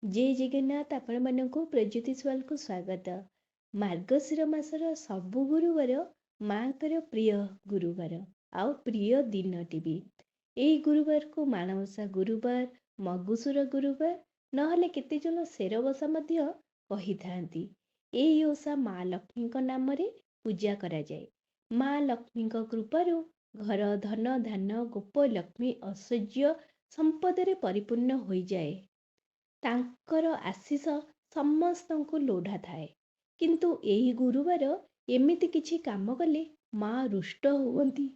जय जगन्नाथ आपण प्रज्योतिष को स्वागत। मार्गशीर मासर सबु गुरुवार माँकर प्रिय गुरुवार आउ प्रिय दिन टी यही गुरुवार को माणवसा गुरुवार मगुसुर गुरुवार नहले केते जन शेरबसा मध्य कही थांती। एई ओषा माँ लक्ष्मी नाम रे पूजा करा जाए। माँ लक्ष्मी कृपारु घर धन धान गोप लक्ष्मी ऐश्वर्य संपदरे परिपूर्ण हो जाए। तांकर आशीष समस्तଙ୍କୁ लोढ़ा थाए। किंतु एही गुरुवार एमिति किछि काम कले माँ रुष्ट हुअन्ति।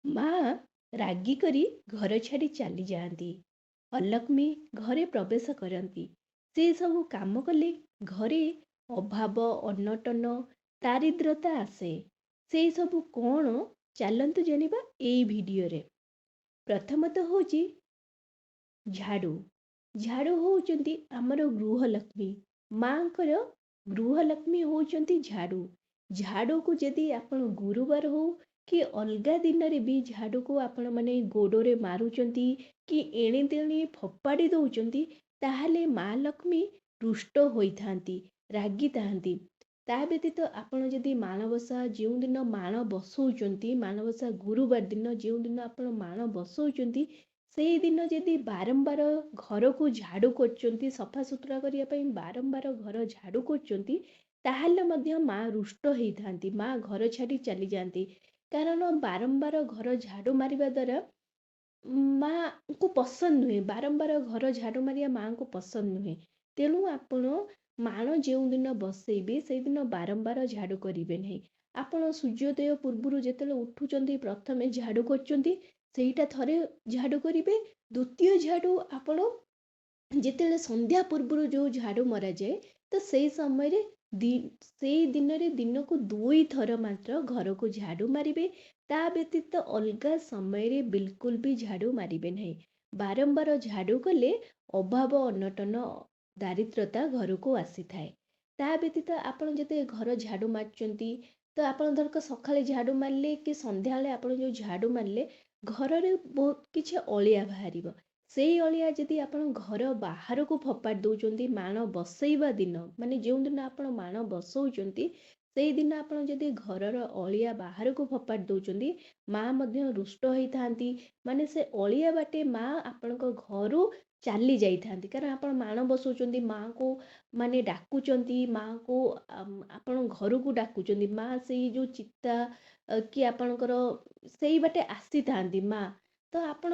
माँ रागी करी घर छाड़ी चली जाती। अलक्ष्मी घरे प्रवेश करती। से सबु काम कले घरे अभाव अनटन दारिद्रता आसे। से सबु कौन चलतु जानिबा एई भिडियो रे। प्रथमतः होची झाड़ू। झाड़ू होउचंती आमर गृहलक्ष्मी। माँकर गृहलक्ष्मी होउचंती झाड़ू। झाड़ू को यदि आपण गुरुवार हो कि अलगा दिन रे भी झाड़ू को आपण माने गोड़े मारुचंती कि एणे तेणे फपाड़ी दउचंती ताहले माँ लक्ष्मी रुष्ट होइथांती, रागी थांती। ता व्यतीत आपण यदि माणबसा जो दिन माण बसौचंती, माणबसा गुरुवार दिन जो दिन आपण माण बसौचंती से दिन जदि बारंबार घर को झाड़ू कर सफा सुतरा करने बारंबार घर झाड़ू कर माँ रुष्ट होती। माँ घर छाड़ी चली जाती। कारण बारंबार घर झाड़ू मारिबा द्वारा माँ को पसंद नुहे। बारंबार घर झाड़ू मारिया माँ को पसंद नुहे। तेणु आपण माण जो दिन बसैबे से दिन बारंबार झाड़ू करेंगे नहीं। आपण सूर्योदय पूर्व जिते उठुंट प्रथम झाड़ू कर सेटा थरे झाड़ू करेंगे। द्वितीय झाड़ू आपण जिते संध्या पूर्व जो झाड़ू मरा जाए तो से समय से दिन रे दिन को 2 थर मात्र घर को झाड़ू मारिबे। ता व्यतीत अलगा समय रे बिल्कुल भी झाड़ू मारिबे नहीं। बारंबार झाड़ू कले अभाव अनटन दारिद्रता घर को आसी थाए। ता व्यतीत आपण जते घर झाड़ू मारचंती तो आपण धरक सकाळे झाड़ू मारले कि संध्या बेले आपण जो झाड़ू मारले घर रे बहुत किछि अलिया बाहरिबो। से अलिया जदि आपण घर बाहर को फपाड़ दउचंती माण बसैबा दिन माने जो दिन आपण माण बसौचंती से दिन आपण जदि घरर अलिया बाहर को फपाड़ दउचंती माँ मध्य रुष्ट होइथांती। माने से अलिया बाटे माँ आपणको घरु चाली जाइथांती। कारण आपण माण बसौचंती माँ को माने डाकुचंती माँ को आपण घर को डाकुचंती माँ से जो चित्ता कि आपणकर से बाटे आसी थांती माँ। तो आपण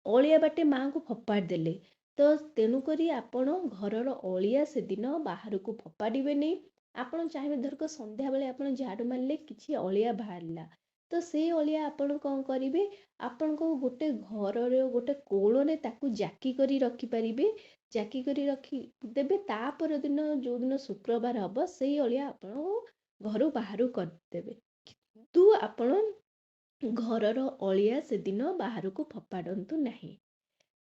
अलिया बाटे माँ को फपाड़ देले तो तेणुक आपण घरर अलिया से दिन बाहर को फपाड़े नहीं। आपण चाहिए धरक संध्या बेले आपण झाड़ू मारले किछि अलिया बाहरला तो से अलिया आपण कौन करेंगे आपण को गोटे घर गोटे कोणे ताकू जाकी करी रखी पारिबे। जाकी करी रखी देबे तापर दिन जो दिन शुक्रवार हम से अलिया आपण घर बाहर करदेबे। तू आपण घरर अलिया से दिन बाहर को फपाड़तु नहीं।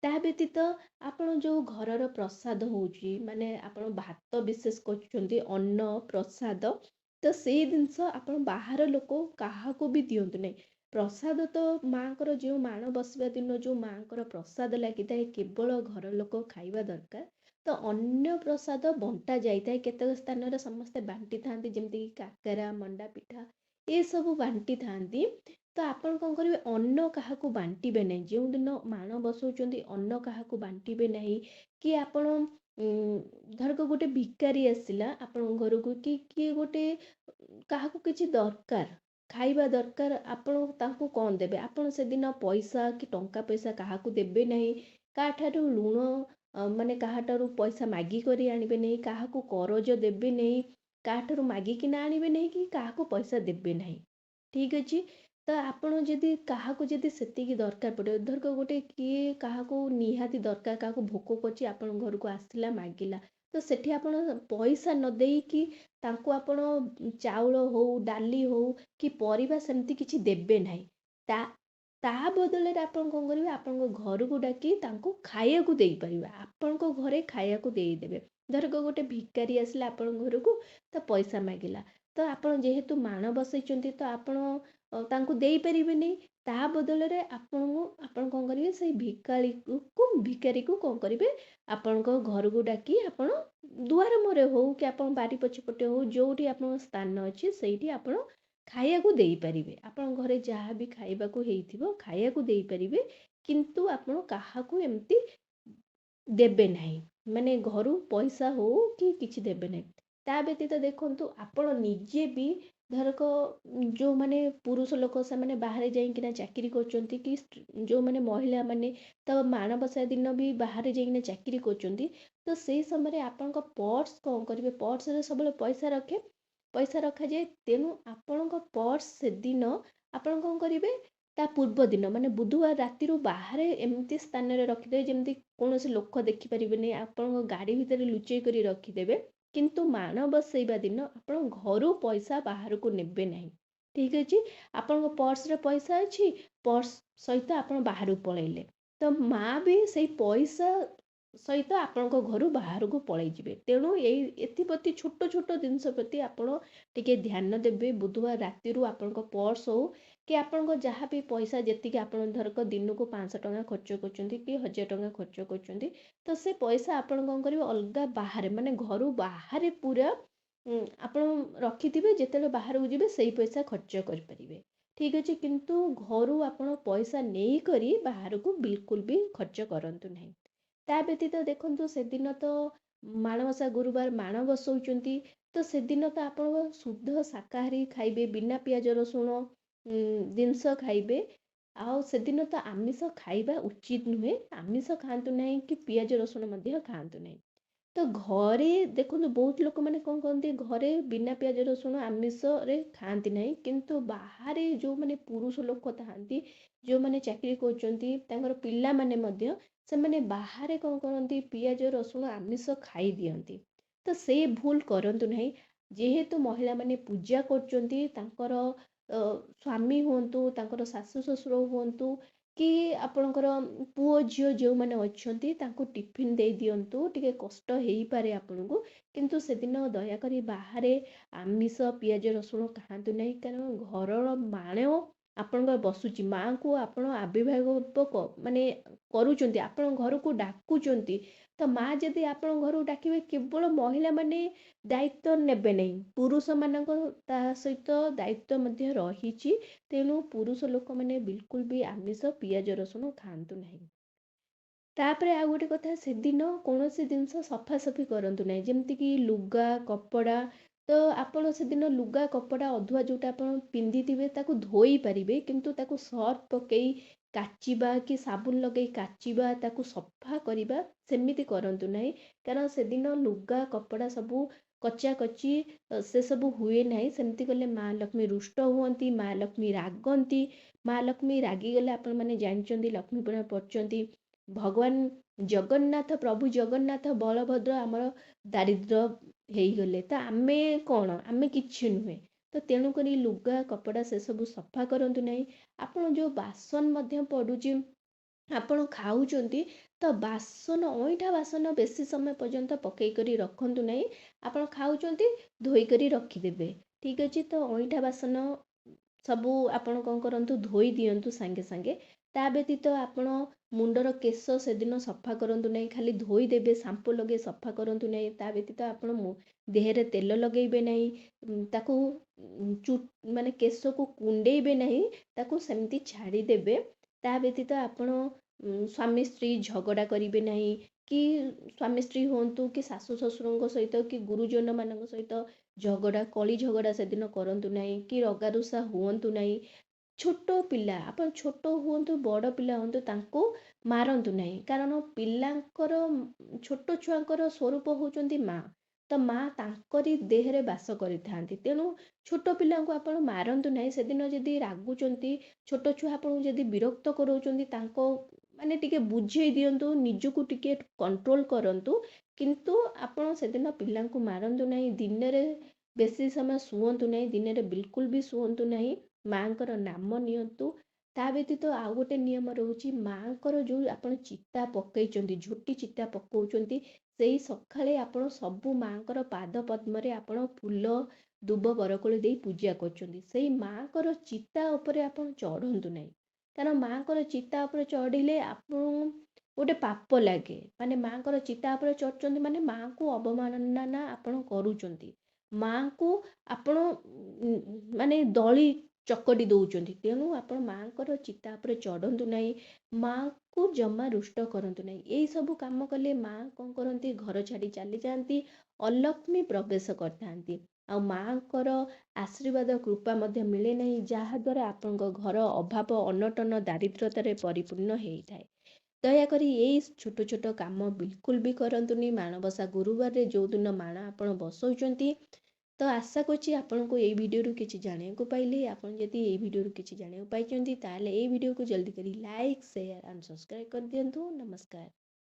ता व्यतीत आपण जो घरर प्रसाद होउची माने आपण भात विशेष करछंती अन्न प्रसाद तो से जिनस आपण बाहर लोक काहाको भी दियंतु नहीं। प्रसाद तो माँकर जो माण बसवा दिन जो माँकर प्रसाद लगी थाए केवल घर लोक खाइबा दरकार। तो अन्य प्रसाद बंटा जाइए केतक स्थान रे समस्ते बांटी थांती जेमती काकरा मंडा पिठा ये सब बांटी थांती। तो आपण कौन करेंगे अन्न क्या बांटे नहीं। जो दिन माण बसौचंती अन्न क्या बांटे नहीं कि आपण धरक गोटे भिकारी आसला आपण घर को कि किए गोटे क्या किसी दरकार खाइबा दरकार आपण तांको कौन देबे। आपण से दिन पैसा कि टंका पैसा क्या देबे नहीं। काठारू लुण माने काठारू पैसा मागी करी आनिबे नहीं। क्या करज देबे नहीं। काठारू मागिकिना आनिबे नहीं कि क्या पैसा देबे नहीं। ठीक अच्छे तो आपण जदि क्या जदि सेतिकी दरकार पड़े धरक गोटे किए क्या निहाती दरकार क्या भोक करछि आपण घर को आसला मागिला तो सेठी आपण पैसा न देकी तांको आपण चाउल हो डाली हो कि परिबा सेमती किछि देबे नाही। ता ता बदले आपण कोन करिवे आपण घर को डाकी तांको खाया को देई परिबा। आपण को घरे खाया को देई देबे। धरक गोटे भिकारी आसला आपण घर को तो पैसा मागिला तो आपण जेहेतु माण बसैचंती तो आपण तांको देई परिबे नहीं। ତା ବଦଳରେ ଆପଣ କ'ଣ କରିବେ, ସେଇ ଭିକାରୀକୁ କ'ଣ କରିବେ, ଆପଣଙ୍କ ଘରକୁ ଡାକି ଆପଣ ଦୁଆର ମୁହଁରେ ହଉ କି ଆପଣ ବାରି ପଛପଟେ ହଉ, ଯୋଉଠି ଆପଣଙ୍କ ସ୍ଥାନ ଅଛି ସେଇଠି ଆପଣ ଖାଇବାକୁ ଦେଇପାରିବେ। ଆପଣଙ୍କ ଘରେ ଯାହା ବି ଖାଇବାକୁ ହେଇଥିବ ଖାଇବାକୁ ଦେଇପାରିବେ, କିନ୍ତୁ ଆପଣ କାହାକୁ ଏମିତି ଦେବେ ନାହିଁ, ମାନେ ଘରୁ ପଇସା ହଉ କି କିଛି ଦେବେ ନାହିଁ। ତା ବ୍ୟତୀତ ଦେଖନ୍ତୁ, ଆପଣ ନିଜେ ବି ଧରକ ଯେଉଁମାନେ ପୁରୁଷ ଲୋକ ସେମାନେ ବାହାରେ ଯାଇକିନା ଚାକିରି କରୁଛନ୍ତି, କି ଯେଉଁମାନେ ମହିଳାମାନେ ତ ମାଣବସା ଦିନ ବି ବାହାରେ ଯାଇକିନା ଚାକିରି କରୁଛନ୍ତି, ତ ସେଇ ସମୟରେ ଆପଣଙ୍କ ପର୍ସ କ'ଣ କରିବେ, ପର୍ସରେ ସବୁବେଳେ ପଇସା ରଖାଯାଏ। ତେଣୁ ଆପଣଙ୍କ ପର୍ସ ସେଦିନ ଆପଣ କ'ଣ କରିବେ, ତା ପୂର୍ବ ଦିନ ମାନେ ବୁଧବାର ରାତିରୁ ବାହାରେ ଏମିତି ସ୍ଥାନରେ ରଖିଦେବେ ଯେମିତି କୌଣସି ଲୋକ ଦେଖିପାରିବେନି, ଆପଣଙ୍କ ଗାଡ଼ି ଭିତରେ ଲୁଚେଇ କରି ରଖିଦେବେ। କିନ୍ତୁ ମାଣ ବସେଇବା ଦିନ ଆପଣ ଘରୁ ପଇସା ବାହାରକୁ ନେବେ ନାହିଁ। ଠିକ୍ ଅଛି, ଆପଣଙ୍କ ପର୍ସରେ ପଇସା ଅଛି, ପର୍ସ ସହିତ ଆପଣ ବାହାରକୁ ପଳେଇଲେ, ତ ମା ବି ସେଇ ପଇସା ସହିତ ଆପଣଙ୍କ ଘରୁ ବାହାରକୁ ପଳେଇ ଯିବେ। ତେଣୁ ଏଥିପ୍ରତି ଛୋଟ ଛୋଟ ଜିନିଷ ପ୍ରତି ଆପଣ ଟିକେ ଧ୍ୟାନ ଦେବେ। ବୁଧବାର ରାତିରୁ ଆପଣଙ୍କ ପର୍ସ ହଉ କି ଆପଣଙ୍କ ଯାହା ବି ପଇସା ଯେତିକି ଆପଣ ଧରକ ଦିନକୁ 500 ଟଙ୍କା ଖର୍ଚ୍ଚ କରୁଛନ୍ତି କି 1000 ଟଙ୍କା ଖର୍ଚ୍ଚ କରୁଛନ୍ତି, ତ ସେ ପଇସା ଆପଣ କ'ଣ କରିବେ, ଅଲଗା ବାହାରେ ମାନେ ଘରୁ ବାହାରେ ପୁରା ଆପଣ ରଖିଥିବେ, ଯେତେବେଳେ ବାହାରକୁ ଯିବେ ସେଇ ପଇସା ଖର୍ଚ୍ଚ କରିପାରିବେ। ଠିକ୍ ଅଛି, କିନ୍ତୁ ଘରୁ ଆପଣ ପଇସା ନେଇକରି ବାହାରକୁ ବିଲକୁଲ ବି ଖର୍ଚ୍ଚ କରନ୍ତୁ ନାହିଁ। ତା ବ୍ୟତୀତ ଦେଖନ୍ତୁ, ସେଦିନ ତ ମାଣବସା ଗୁରୁବାର ମାଣ ବସଉଛନ୍ତି, ତ ସେଦିନ ତ ଆପଣ ଶୁଦ୍ଧ ଶାକାହାରୀ ଖାଇବେ, ବିନା ପିଆଜ ରସୁଣ ଜିନିଷ ଖାଇବେ। ଆଉ ସେଦିନ ତ ଆମିଷ ଖାଇବା ଉଚିତ ନୁହେଁ, ଆମିଷ ଖାଆନ୍ତୁ ନାହିଁ କି ପିଆଜ ରସୁଣ ମଧ୍ୟ ଖାଆନ୍ତୁ ନାହିଁ। ତ ଘରେ ଦେଖନ୍ତୁ, ବହୁତ ଲୋକମାନେ କ'ଣ କରନ୍ତି, ଘରେ ବିନା ପିଆଜ ରସୁଣ ଆମିଷରେ ଖାଆନ୍ତି ନାହିଁ, କିନ୍ତୁ ବାହାରେ ଯେଉଁମାନେ ପୁରୁଷ ଲୋକ ଥାଆନ୍ତି, ଯେଉଁମାନେ ଚାକିରି କରୁଛନ୍ତି, ତାଙ୍କର ପିଲାମାନେ ମଧ୍ୟ ସେମାନେ ବାହାରେ କ'ଣ କରନ୍ତି, ପିଆଜ ରସୁଣ ଆମିଷ ଖାଇ ଦିଅନ୍ତି। ତ ସେ ଭୁଲ କରନ୍ତୁ ନାହିଁ। ଯେହେତୁ ମହିଳାମାନେ ପୂଜା କରୁଛନ୍ତି, ତାଙ୍କର ସ୍ୱାମୀ ହୁଅନ୍ତୁ, ତାଙ୍କର ଶାଶୁ ଶ୍ୱଶୁର ହୁଅନ୍ତୁ, କି ଆପଣଙ୍କର ପୁଅ ଝିଅ ଯେଉଁମାନେ ଅଛନ୍ତି, ତାଙ୍କୁ ଟିଫିନ୍ ଦେଇ ଦିଅନ୍ତୁ। ଟିକେ କଷ୍ଟ ହେଇପାରେ ଆପଣଙ୍କୁ, କିନ୍ତୁ ସେଦିନ ଦୟାକରି ବାହାରେ ଆମିଷ ପିଆଜ ରସୁଣ ଖାଆନ୍ତୁ ନାହିଁ, କାରଣ ଘରର ମାଣ ଆପଣଙ୍କର ବସୁଛି, ମାଆଙ୍କୁ ଆପଣ ଆବିର୍ଭାବ ମାନେ କରୁଛନ୍ତି, ଆପଣ ଘରକୁ ଡାକୁଛନ୍ତି। ତ ମା ଯଦି ଆପଣଙ୍କ ଘରକୁ ଡାକିବେ, କେବଳ ମହିଳାମାନେ ଦାୟିତ୍ୱ ନେବେ ନାହିଁ, ପୁରୁଷମାନଙ୍କ ତା ସହିତ ଦାୟିତ୍ୱ ମଧ୍ୟ ରହିଛି। ତେଣୁ ପୁରୁଷ ଲୋକମାନେ ବିଲକୁଲ ବି ଆମିଷ ପିଆଜ ରସୁଣ ଖାଆନ୍ତୁ ନାହିଁ। ତାପରେ ଆଉ ଗୋଟେ କଥା, ସେଦିନ କୌଣସି ଜିନିଷ ସଫାସଫି କରନ୍ତୁ ନାହିଁ, ଯେମିତିକି ଲୁଗା କପଡ଼ା। ତ ଆପଣ ସେଦିନ ଲୁଗା କପଡ଼ା ଅଧୁଆ ଯେଉଁଟା ଆପଣ ପିନ୍ଧିଥିବେ ତାକୁ ଧୋଇ ପାରିବେ, କିନ୍ତୁ ତାକୁ ସର୍ଫ ପକେଇ କାଚିବା କି ସାବୁନ ଲଗେଇ କାଚିବା, ତାକୁ ସଫା କରିବା ସେମିତି କରନ୍ତୁ ନାହିଁ। କାରଣ ସେଦିନ ଲୁଗା କପଡ଼ା ସବୁ କଚାକଚି ସେସବୁ ହୁଏ ନାହିଁ। ସେମିତି କଲେ ମା ଲକ୍ଷ୍ମୀ ରୁଷ୍ଟ ହୁଅନ୍ତି, ମା ଲକ୍ଷ୍ମୀ ରାଗନ୍ତି। ମା ଲକ୍ଷ୍ମୀ ରାଗିଗଲେ ଆପଣମାନେ ଜାଣିଛନ୍ତି ଲକ୍ଷ୍ମୀପୂଜା ପଡ଼ୁଛନ୍ତି। ଭଗବାନ ଜଗନ୍ନାଥ, ପ୍ରଭୁ ଜଗନ୍ନାଥ ବଳଭଦ୍ର ଆମର ଦାରିଦ୍ର ହେଇଗଲେ, ତ ଆମେ କ'ଣ, ଆମେ କିଛି ନୁହେଁ। ତ ତେଣୁକରି ଲୁଗା କପଡ଼ା ସେସବୁ ସଫା କରନ୍ତୁ ନାହିଁ। ଆପଣ ଯେଉଁ ବାସନ ମଧ୍ୟ ପଡ଼ୁଛି, ଆପଣ ଖାଉଛନ୍ତି, ତ ବାସନ ଅଇଁଠା ବାସନ ବେଶୀ ସମୟ ପର୍ଯ୍ୟନ୍ତ ପକେଇ କରି ରଖନ୍ତୁ ନାହିଁ। ଆପଣ ଖାଉଛନ୍ତି, ଧୋଇକରି ରଖିଦେବେ। ଠିକ୍ ଅଛି, ତ ଅଇଁଠା ବାସନ ସବୁ ଆପଣ କ'ଣ କରନ୍ତୁ, ଧୋଇ ଦିଅନ୍ତୁ ସାଙ୍ଗେ ସାଙ୍ଗେ। ତା ବ୍ୟତୀତ ଆପଣ ମୁଣ୍ଡର କେଶ ସେଦିନ ସଫା କରନ୍ତୁ ନାହିଁ, ଖାଲି ଧୋଇଦେବେ, ସାମ୍ପୁ ଲଗେଇ ସଫା କରନ୍ତୁ ନାହିଁ। ତା ବ୍ୟତୀତ ଆପଣ ଦେହରେ ତେଲ ଲଗେଇବେ ନାହିଁ, ତାକୁ ମାନେ କେଶକୁ କୁଣ୍ଡେଇବେ ନାହିଁ, ତାକୁ ସେମିତି ଛାଡ଼ିଦେବେ। ତା ବ୍ୟତୀତ ଆପଣ ସ୍ୱାମୀ ସ୍ତ୍ରୀ ଝଗଡ଼ା କରିବେ ନାହିଁ, କି ସ୍ୱାମୀ ସ୍ତ୍ରୀ ହୁଅନ୍ତୁ କି ଶାଶୁ ଶ୍ୱଶୁରଙ୍କ ସହିତ କି ଗୁରୁଜନମାନଙ୍କ ସହିତ ଝଗଡ଼ା କଳି ଝଗଡ଼ା ସେଦିନ କରନ୍ତୁ ନାହିଁ, କି ରଗାରୁଷା ହୁଅନ୍ତୁ ନାହିଁ। ଛୋଟ ପିଲା, ଆପଣ ଛୋଟ ହୁଅନ୍ତୁ ବଡ଼ ପିଲା ହୁଅନ୍ତୁ, ତାଙ୍କୁ ମାରନ୍ତୁ ନାହିଁ, କାରଣ ପିଲାଙ୍କର ଛୋଟ ଛୁଆଙ୍କର ସ୍ୱରୂପ ହେଉଛନ୍ତି ମା। ତ ମା ତାଙ୍କରି ଦେହରେ ବାସ କରିଥାନ୍ତି। ତେଣୁ ଛୋଟ ପିଲାଙ୍କୁ ଆପଣ ମାରନ୍ତୁ ନାହିଁ। ସେଦିନ ଯଦି ରାଗୁଛନ୍ତି, ଛୋଟ ଛୁଆ ଆପଣଙ୍କୁ ଯଦି ବିରକ୍ତ କରାଉଛନ୍ତି, ତାଙ୍କ ମାନେ ଟିକେ ବୁଝେଇ ଦିଅନ୍ତୁ, ନିଜକୁ ଟିକେ କଣ୍ଟ୍ରୋଲ କରନ୍ତୁ। କିନ୍ତୁ ଆପଣ ସେଦିନ ପିଲାଙ୍କୁ ମାରନ୍ତୁ ନାହିଁ। ଦିନରେ ବେଶୀ ସମୟ ଶୁଅନ୍ତୁ ନାହିଁ, ଦିନରେ ବିଲକୁଲ ବି ଶୁଅନ୍ତୁ ନାହିଁ। ମାଙ୍କର ନାମ ନିଅନ୍ତୁ। ତା ବ୍ୟତୀତ ଆଉ ଗୋଟେ ନିୟମ ରହୁଛି, ମାଙ୍କର ଯେଉଁ ଆପଣ ଚିତା ପକେଇଛନ୍ତି, ଝୋଟି ଚିତା ପକାଉଛନ୍ତି, ସେଇ ସକାଳେ ଆପଣ ସବୁ ମାଙ୍କର ପାଦ ପଦ୍ମରେ ଆପଣ ଫୁଲ ଦୁବ ବରକୋଳି ଦେଇ ପୂଜା କରୁଛନ୍ତି, ସେଇ ମାଙ୍କର ଚିତା ଉପରେ ଆପଣ ଚଢ଼ନ୍ତୁ ନାହିଁ। କାରଣ ମାଆଙ୍କର ଚିତା ଉପରେ ଚଢ଼ିଲେ ଆପଣଙ୍କୁ ଗୋଟେ ପାପ ଲାଗେ। ମାନେ ମାଆଙ୍କର ଚିତା ଉପରେ ଚଢ଼ୁଛନ୍ତି ମାନେ ମାଆଙ୍କୁ ଅବମାନନା ଆପଣ କରୁଛନ୍ତି। ମାଆଙ୍କୁ ଆପଣ ମାନେ ଦଳି ଚକଟି ଦେଉଛନ୍ତି। ତେଣୁ ଆପଣ ମାଆଙ୍କର ଚିତା ଉପରେ ଚଢ଼ନ୍ତୁ ନାହିଁ। ମାଆଙ୍କୁ ଜମା ରୁଷ୍ଟ କରନ୍ତୁ ନାହିଁ। ଏଇସବୁ କାମ କଲେ ମାଆ କ'ଣ କରନ୍ତି, ଘର ଛାଡ଼ି ଚାଲିଯାଆନ୍ତି, ଅଲକ୍ଷ୍ମୀ ପ୍ରବେଶ କରିଥାନ୍ତି। ଆଉ ମାଆଙ୍କର ଆଶୀର୍ବାଦ କୃପା ମଧ୍ୟ ମିଳେ ନାହିଁ, ଯାହାଦ୍ୱାରା ଆପଣଙ୍କ ଘର ଅଭାବ ଅନଟନ ଦାରିଦ୍ର୍ୟତାରେ ପରିପୂର୍ଣ୍ଣ ହେଇଥାଏ। ଦୟାକରି ଏଇ ଛୋଟ ଛୋଟ କାମ ବିଲକୁଲ ବି କରନ୍ତୁନି। ମାଣବସା ଗୁରୁବାରରେ ଯେଉଁଦିନ ମାଣ ଆପଣ ବସାଉଛନ୍ତି, ତ ଆଶା କରୁଛି ଆପଣଙ୍କୁ ଏଇ ଭିଡ଼ିଓରୁ କିଛି ଜାଣିବାକୁ ପାଇଲେ। ଆପଣ ଯଦି ଏଇ ଭିଡ଼ିଓରୁ କିଛି ଜାଣିବାକୁ ପାଇଛନ୍ତି, ତାହେଲେ ଏଇ ଭିଡ଼ିଓକୁ ଜଲ୍ଦି କରି ଲାଇକ୍, ସେୟାର ଆଣ୍ଡ ସବସ୍କ୍ରାଇବ୍ କରିଦିଅନ୍ତୁ। ନମସ୍କାର।